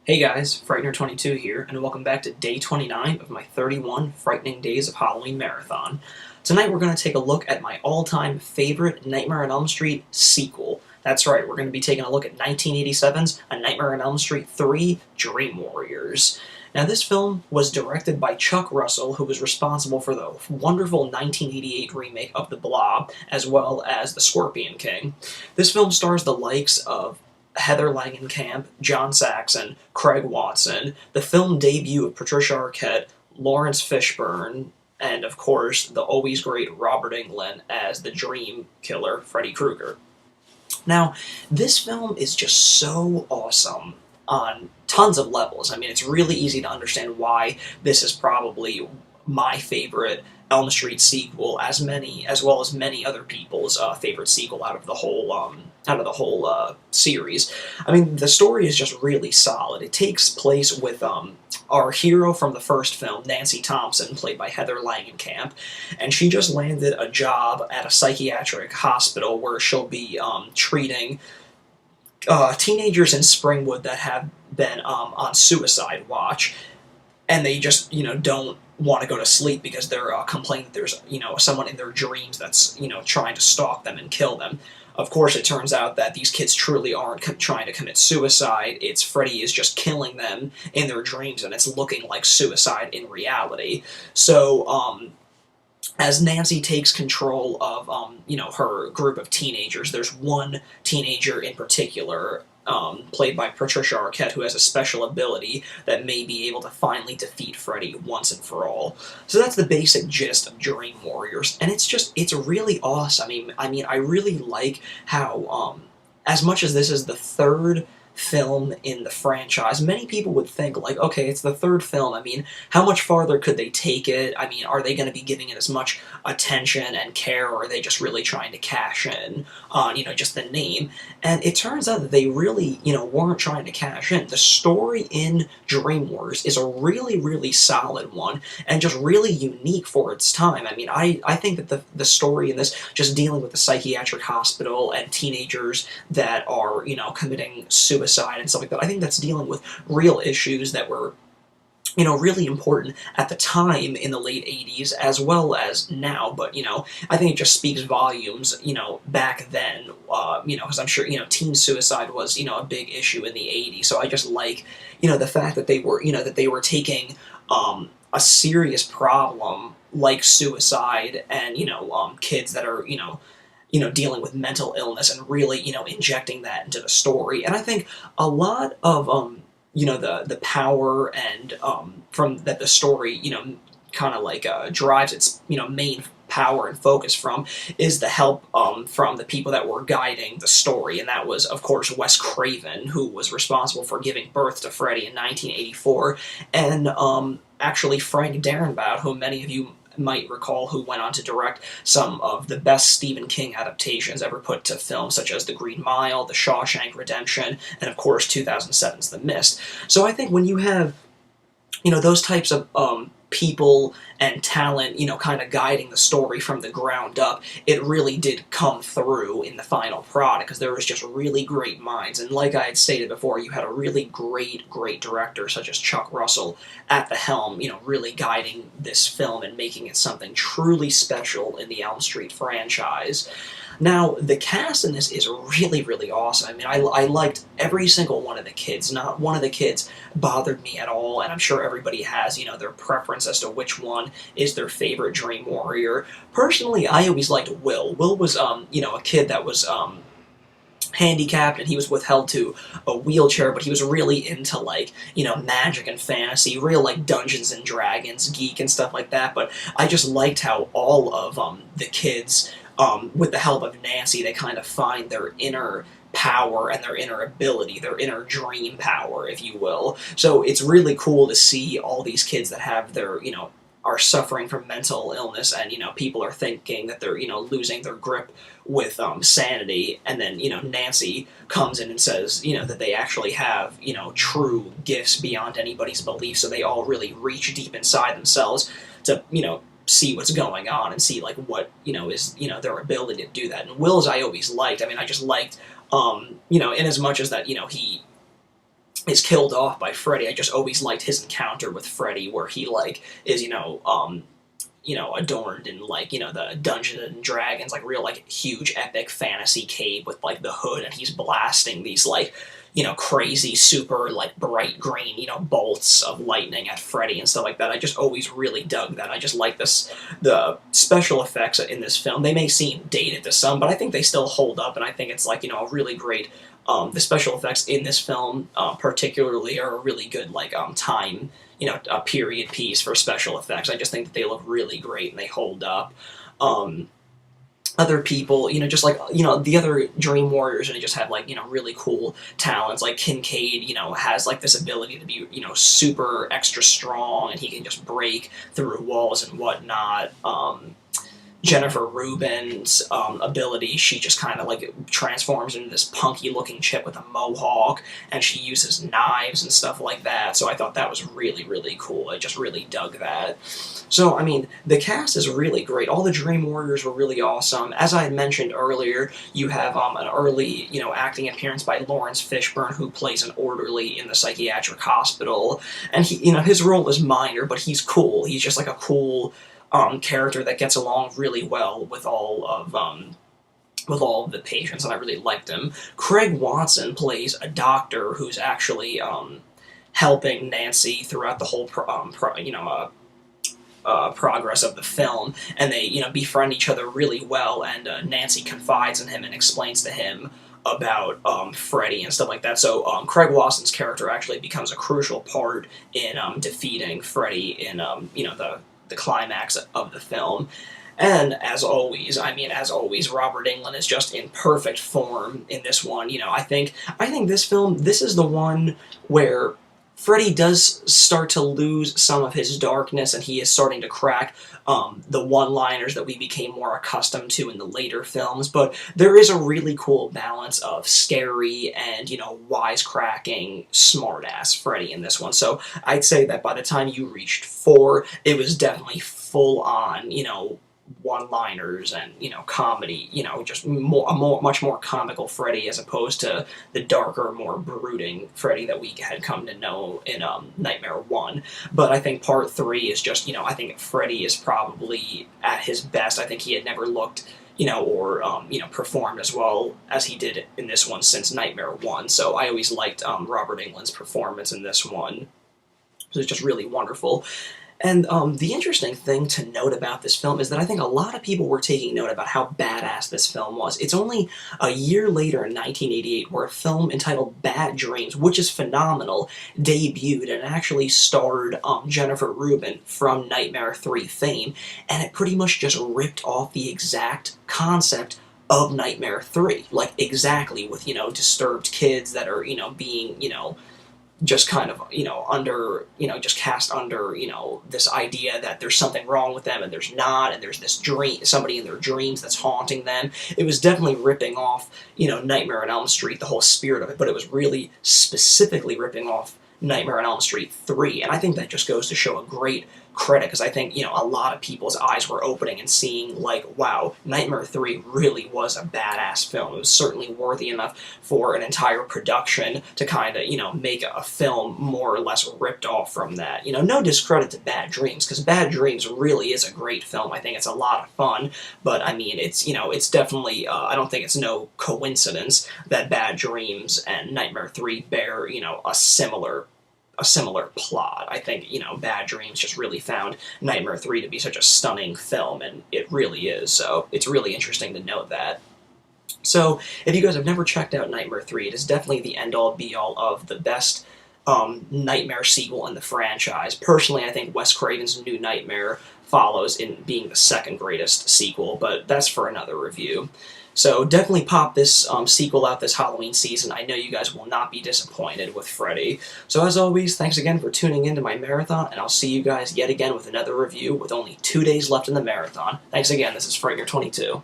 Hey guys, Frightener22 here, and welcome back to day 29 of my 31 Frightening Days of Halloween Marathon. Tonight we're going to take a look at my all-time favorite Nightmare on Elm Street sequel. That's right, we're going to be taking a look at 1987's A Nightmare on Elm Street 3, Dream Warriors. Now this film was directed by Chuck Russell, who was responsible for the wonderful 1988 remake of The Blob, as well as The Scorpion King. This film stars the likes of Heather Langenkamp, John Saxon, Craig Watson, the film debut of Patricia Arquette, Lawrence Fishburne, and of course the always great Robert Englund as the Dream Killer, Freddy Krueger. Now, this film is just so awesome on tons of levels. I mean, it's really easy to understand why this is probably my favorite Elm Street sequel, as well as many other people's favorite sequel out of the whole series. I mean, the story is just really solid. It takes place with our hero from the first film, Nancy Thompson, played by Heather Langenkamp, and she just landed a job at a psychiatric hospital where she'll be treating teenagers in Springwood that have been on suicide watch, and they just, don't want to go to sleep because they're complaining that there's, someone in their dreams that's, trying to stalk them and kill them. Of course, it turns out that these kids truly aren't trying to commit suicide. It's Freddy is just killing them in their dreams, and it's looking like suicide in reality. So, as Nancy takes control of, her group of teenagers, there's one teenager in particular, played by Patricia Arquette, who has a special ability that may be able to finally defeat Freddy once and for all. So that's the basic gist of Dream Warriors, and it's really awesome. I mean, I really like how, as much as this is the third film in the franchise, many people would think, like, okay, it's the third film, I mean, how much farther could they take it? I mean, are they going to be giving it as much attention and care, or are they just really trying to cash in on, just the name? And it turns out that they really, weren't trying to cash in. The story in Dream Wars is a really, really solid one, and just really unique for its time. I mean, I think that the story in this, just dealing with the psychiatric hospital and teenagers that are, committing suicide and stuff like that, I think that's dealing with real issues that were, really important at the time in the late 80s as well as now, but, I think it just speaks volumes, back then, because I'm sure, teen suicide was, a big issue in the 80s, so I just like, the fact that they were taking, a serious problem like suicide and, kids that are, dealing with mental illness and really, injecting that into the story. And I think a lot of, the power and, from that the story, kind of like, drives its, main power and focus from, is the help, from the people that were guiding the story. And that was, of course, Wes Craven, who was responsible for giving birth to Freddy in 1984, and, actually Frank Darabont, who many of you might recall, who went on to direct some of the best Stephen King adaptations ever put to film, such as The Green Mile, The Shawshank Redemption, and of course 2007's The Mist. So I think when you have, those types of people and talent, kind of guiding the story from the ground up, it really did come through in the final product, because there was just really great minds. And like I had stated before, you had a really great director such as Chuck Russell at the helm, really guiding this film and making it something truly special in the Elm Street franchise. Now, the cast in this is really, really awesome. I mean, I liked every single one of the kids. Not one of the kids bothered me at all, and I'm sure everybody has, their preference as to which one is their favorite Dream Warrior. Personally, I always liked Will. Will was, a kid that was, handicapped, and he was withheld to a wheelchair, but he was really into, like, magic and fantasy, real, like, Dungeons and Dragons geek and stuff like that. But I just liked how all of, the kids, with the help of Nancy, they kind of find their inner power and their inner ability, their inner dream power, if you will. So it's really cool to see all these kids that have their, are suffering from mental illness, and, people are thinking that they're, losing their grip with, sanity, and then, Nancy comes in and says, that they actually have, true gifts beyond anybody's belief, so they all really reach deep inside themselves to, see what's going on and see, like, what, is, their ability to do that. And Will's I always liked. I mean, I just liked, in as much as that, he is killed off by Freddy. I just always liked his encounter with Freddy, where he like is adorned in like the Dungeons and Dragons, like real like huge epic fantasy cave with like the hood, and he's blasting these like crazy super like bright green bolts of lightning at Freddy and stuff like that. I just always really dug that. I just like the special effects in this film. They may seem dated to some, but I think they still hold up, and I think it's like a really great. The special effects in this film, particularly, are a really good like time, a period piece for special effects. I just think that they look really great and they hold up. Other people, just like the other Dream Warriors, and they just have like really cool talents. Like Kincaid, has like this ability to be super extra strong, and he can just break through walls and whatnot. Jennifer Rubin's ability, she just kind of like transforms into this punky looking chick with a mohawk, and she uses knives and stuff like that, so I thought that was really, really cool. I just really dug that. So, I mean, the cast is really great. All the Dream Warriors were really awesome. As I had mentioned earlier, you have an early, acting appearance by Lawrence Fishburne, who plays an orderly in the psychiatric hospital, and he, his role is minor, but he's cool. He's just like a cool character that gets along really well with all of the patients, and I really liked him. Craig Watson plays a doctor who's actually helping Nancy throughout the whole progress of the film, and they befriend each other really well, and Nancy confides in him and explains to him about Freddy and stuff like that. So Craig Watson's character actually becomes a crucial part in defeating Freddy in the climax of the film. And as always, Robert Englund is just in perfect form in this one. I think this film, this is the one where Freddy does start to lose some of his darkness, and he is starting to crack the one-liners that we became more accustomed to in the later films, but there is a really cool balance of scary and, wisecracking, smart-ass Freddy in this one. So I'd say that by the time you reached 4, it was definitely full-on, one-liners and comedy, just much more comical Freddy, as opposed to the darker, more brooding Freddy that we had come to know in Nightmare 1. But I think Part 3 is just I think Freddy is probably at his best. I think he had never looked or performed as well as he did in this one since Nightmare 1. So I always liked Robert Englund's performance in this one. It was just really wonderful. And the interesting thing to note about this film is that I think a lot of people were taking note about how badass this film was. It's only a year later in 1988 where a film entitled Bad Dreams, which is phenomenal, debuted and actually starred Jennifer Rubin from Nightmare 3 fame, and it pretty much just ripped off the exact concept of Nightmare 3. Like, exactly, with, disturbed kids that are, being, just kind of, just cast under, this idea that there's something wrong with them, and there's not, and there's this dream, somebody in their dreams that's haunting them. It was definitely ripping off, Nightmare on Elm Street, the whole spirit of it, but it was really specifically ripping off Nightmare on Elm Street 3, and I think that just goes to show a great credit, because I think, a lot of people's eyes were opening and seeing, like, wow, Nightmare 3 really was a badass film. It was certainly worthy enough for an entire production to kind of, make a film more or less ripped off from that. No discredit to Bad Dreams, because Bad Dreams really is a great film. I think it's a lot of fun, but, it's definitely, I don't think it's no coincidence that Bad Dreams and Nightmare 3 bear, a similar plot. I think, Bad Dreams just really found Nightmare 3 to be such a stunning film, and it really is, so it's really interesting to note that. So, if you guys have never checked out Nightmare 3, it is definitely the end-all, be-all of the best Nightmare sequel in the franchise. Personally, I think Wes Craven's New Nightmare follows in being the second greatest sequel, but that's for another review. So definitely pop this sequel out this Halloween season. I know you guys will not be disappointed with Freddy. So as always, thanks again for tuning into my marathon, and I'll see you guys yet again with another review with only 2 days left in the marathon. Thanks again, this is Frightmare22.